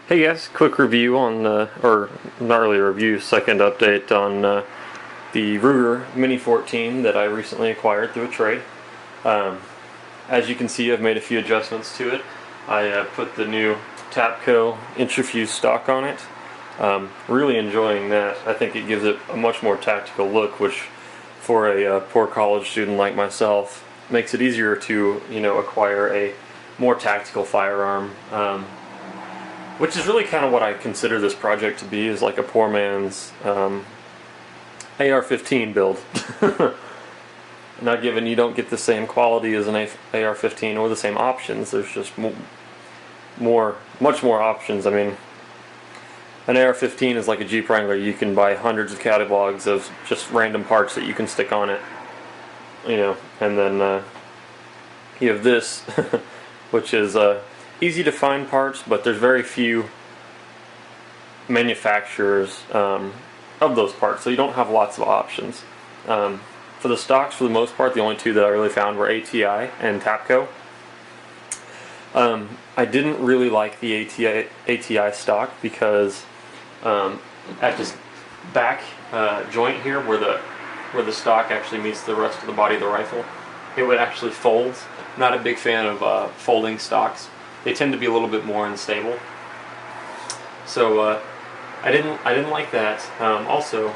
Hey guys, quick review on, or not really a review, second update on the Ruger Mini 14 that I recently acquired through a trade. Um, as you can see, I've made a few adjustments to it. I put the new Tapco intra-fuse stock on it. Really enjoying that. I think it gives it a much more tactical look, which for a poor college student like myself makes it easier to, acquire a more tactical firearm. Which is really kind of what I consider this project to be, is like a poor man's AR-15 build. Not given you don't get the same quality as an AR-15 or the same options. There's just much more options. I mean, an AR-15 is like a Jeep Wrangler. You can buy hundreds of catalogs of just random parts that you can stick on it. And then you have this, which is easy to find parts, but there's very few manufacturers of those parts, so you don't have lots of options. For the stocks, for the most part, the only two that I really found were ATI and Tapco. I didn't really like the ATI stock because at this back joint here, where the stock actually meets the rest of the body of the rifle, it would actually fold. Not a big fan of folding stocks. They tend to be a little bit more unstable. So I didn't like that. Also,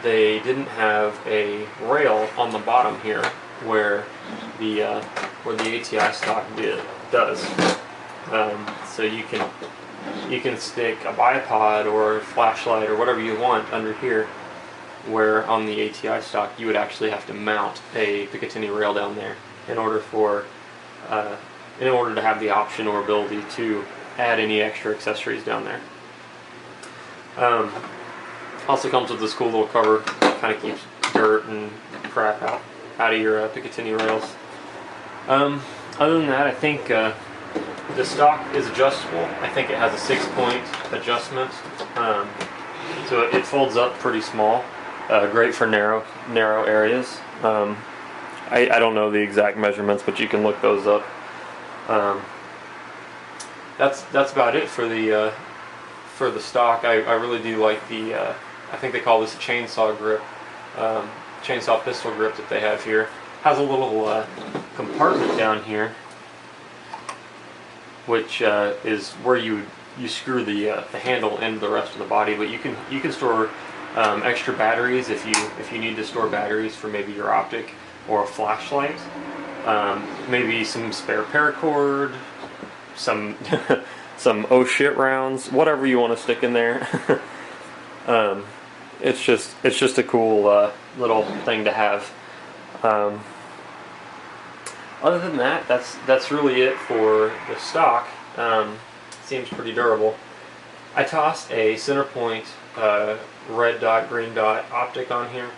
they didn't have a rail on the bottom here where the ATI stock does. So you can stick a bipod or a flashlight or whatever you want under here, where on the ATI stock you would actually have to mount a Picatinny rail down there in order to have the option or ability to add any extra accessories down there. Also comes with this cool little cover, kind of keeps dirt and crap out of your Picatinny rails. Other than that, I think the stock is adjustable. I think it has a 6-point adjustment, so it folds up pretty small. Great for narrow areas. I don't know the exact measurements, but you can look those up. That's about it for the stock. I really do like the I think they call this a chainsaw grip, chainsaw pistol grip that they have here. Has a little compartment down here, which is where you screw the handle into the rest of the body. But you can store extra batteries if you need to store batteries for maybe your optic or a flashlight. Maybe some spare paracord, some some oh shit rounds, whatever you want to stick in there. It's just a cool little thing to have. Other than that, that's really it for the stock. Seems pretty durable. I tossed a center point red dot, green dot optic on here.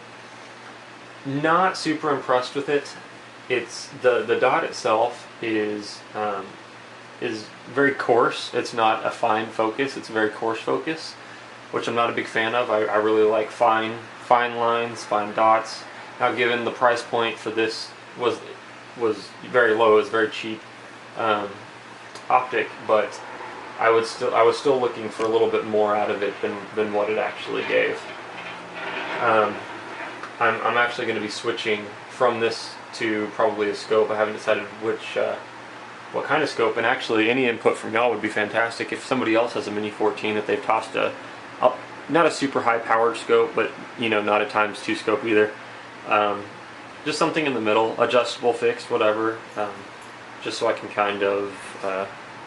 Not super impressed with it. It's the dot itself is very coarse. It's not a fine focus. It's a very coarse focus, which I'm not a big fan of. I really like fine lines, fine dots. Now, given the price point for this was very low, it was very cheap optic, but I was still looking for a little bit more out of it than what it actually gave. I'm actually going to be switching from this to probably a scope. I haven't decided what kind of scope, and actually any input from y'all would be fantastic. If somebody else has a Mini 14 that they've tossed not a super high powered scope, but not a ×2 scope either. Just something in the middle, adjustable, fixed, whatever, just so I can kind of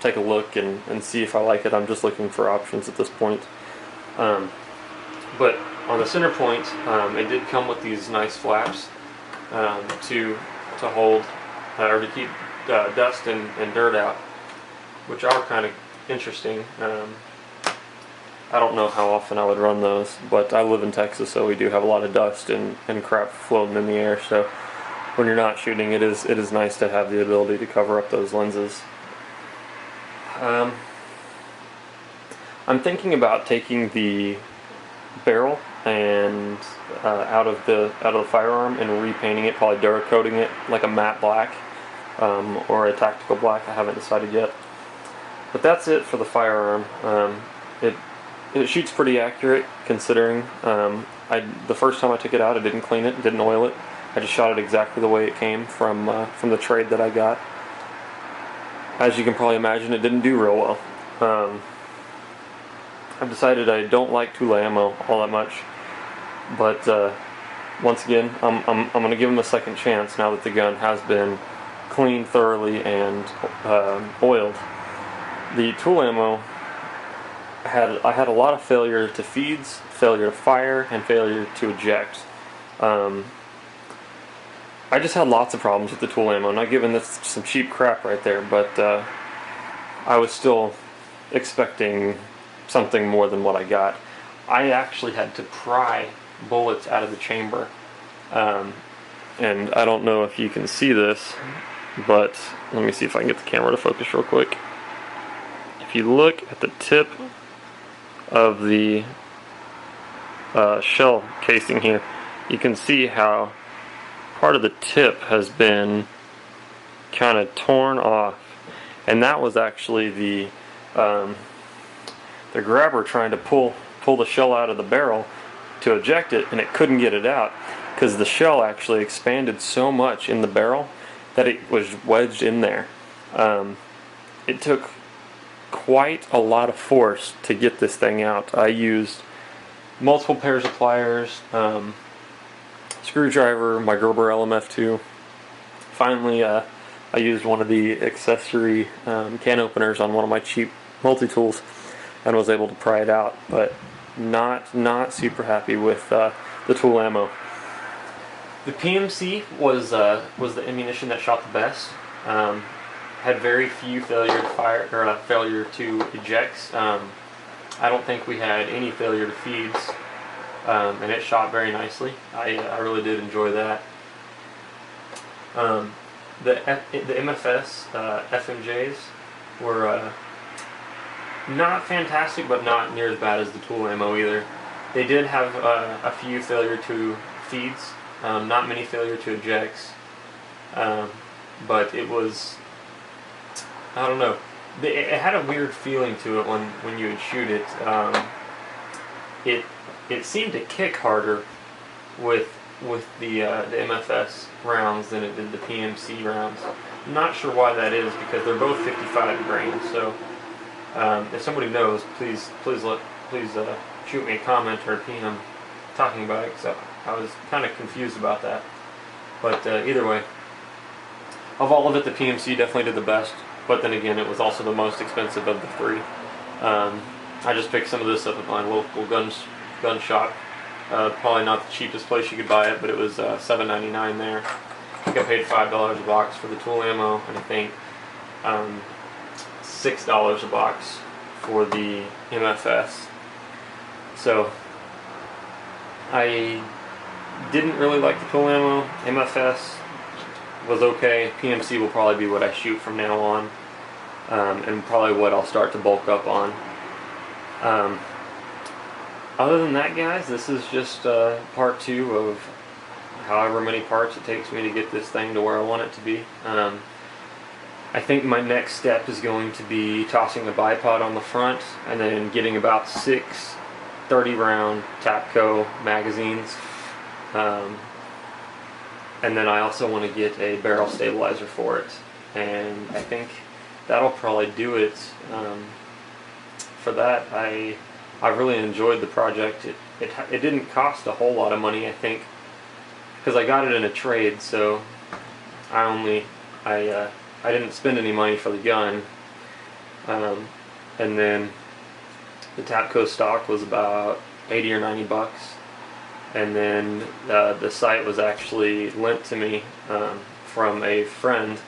take a look and see if I like it. I'm just looking for options at this point. But on the center point, it did come with these nice flaps to hold or to keep dust and dirt out, which are kind of interesting. I don't know how often I would run those, but I live in Texas, so we do have a lot of dust and crap floating in the air. So when you're not shooting, it is nice to have the ability to cover up those lenses. I'm thinking about taking the barrel and out of the firearm and repainting it, probably Duracoating it like a matte black or a tactical black. I haven't decided yet. But that's it for the firearm. It shoots pretty accurate considering. The first time I took it out, I didn't clean it, didn't oil it. I just shot it exactly the way it came from the trade that I got. As you can probably imagine, it didn't do real well. I've decided I don't like tool ammo all that much, but once again, I'm going to give them a second chance now that the gun has been cleaned thoroughly and oiled. The tool ammo, I had a lot of failure to feeds, failure to fire, and failure to eject. I just had lots of problems with the tool ammo. Not giving this some cheap crap right there, but I was still expecting something more than what I got. I actually had to pry bullets out of the chamber, and I don't know if you can see this, but let me see if I can get the camera to focus real quick. If you look at the tip of the shell casing here, you can see how part of the tip has been kind of torn off, and that was actually the grabber trying to pull the shell out of the barrel to eject it, and it couldn't get it out because the shell actually expanded so much in the barrel that it was wedged in there. It took quite a lot of force to get this thing out. I used multiple pairs of pliers, screwdriver, my Gerber LMF2. Finally, I used one of the accessory can openers on one of my cheap multi-tools and was able to pry it out, but not super happy with the tool ammo. The PMC was the ammunition that shot the best. Had very few failure to fire or failure to ejects. I don't think we had any failure to feeds, and it shot very nicely. I really did enjoy that. The MFS FMJs were not fantastic, but not near as bad as the tool ammo either. They did have a few failure to feeds, not many failure to ejects, but it was, I don't know, it had a weird feeling to it when you would shoot it. It seemed to kick harder with the MFS rounds than it did the PMC rounds. I'm not sure why that is, because they're both 55 grain. So if somebody knows, please shoot me a comment or a PM talking about it, because I was kind of confused about that. But either way, of all of it, the PMC definitely did the best. But then again, it was also the most expensive of the three. I just picked some of this up at my local gun shop. Probably not the cheapest place you could buy it, but it was $7.99 there. I think I paid $5 a box for the tool ammo, and I think $6 a box for the MFS. So I didn't really like the tool ammo. MFS was okay. PMC will probably be what I shoot from now on, and probably what I'll start to bulk up on. Other than that, guys, this is just part 2 of however many parts it takes me to get this thing to where I want it to be. I think my next step is going to be tossing a bipod on the front and then getting about 6 30-round Tapco magazines. And then I also want to get a barrel stabilizer for it. And I think that'll probably do it. For that, I really enjoyed the project. It didn't cost a whole lot of money, I think, because I got it in a trade, so I didn't spend any money for the gun. And then the Tapco stock was about 80 or 90 bucks. And then the sight was actually lent to me from a friend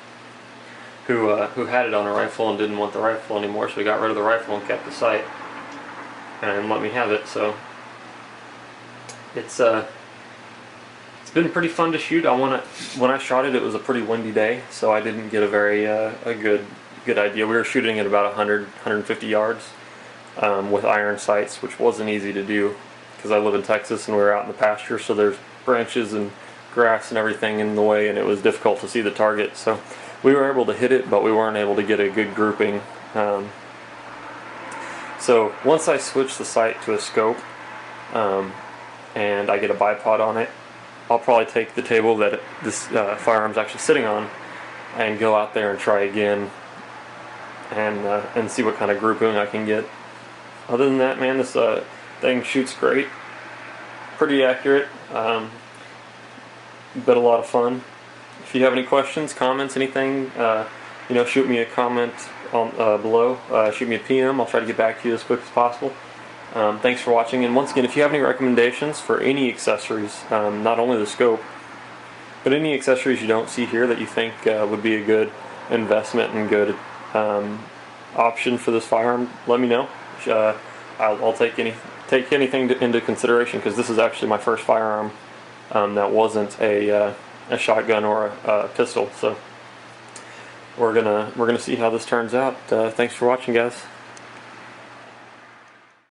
who had it on a rifle and didn't want the rifle anymore, so he got rid of the rifle and kept the sight and let me have it. So it's been pretty fun to shoot. When I shot it, it was a pretty windy day, so I didn't get a very a good idea. We were shooting at about 150 yards with iron sights, which wasn't easy to do because I live in Texas and we were out in the pasture, so there's branches and grass and everything in the way, and it was difficult to see the target. So we were able to hit it, but we weren't able to get a good grouping. So once I switch the sight to a scope, and I get a bipod on it, I'll probably take the table that this firearm's actually sitting on and go out there and try again, and see what kind of grouping I can get. Other than that, man, this thing shoots great, pretty accurate, but a lot of fun. If you have any questions, comments, anything, shoot me a comment on below. Shoot me a PM. I'll try to get back to you as quick as possible. Thanks for watching, and once again, if you have any recommendations for any accessories, not only the scope, but any accessories you don't see here that you think would be a good investment and good option for this firearm, let me know. I'll take anything into consideration, because this is actually my first firearm that wasn't a shotgun or a pistol. So we're gonna see how this turns out. Thanks for watching, guys.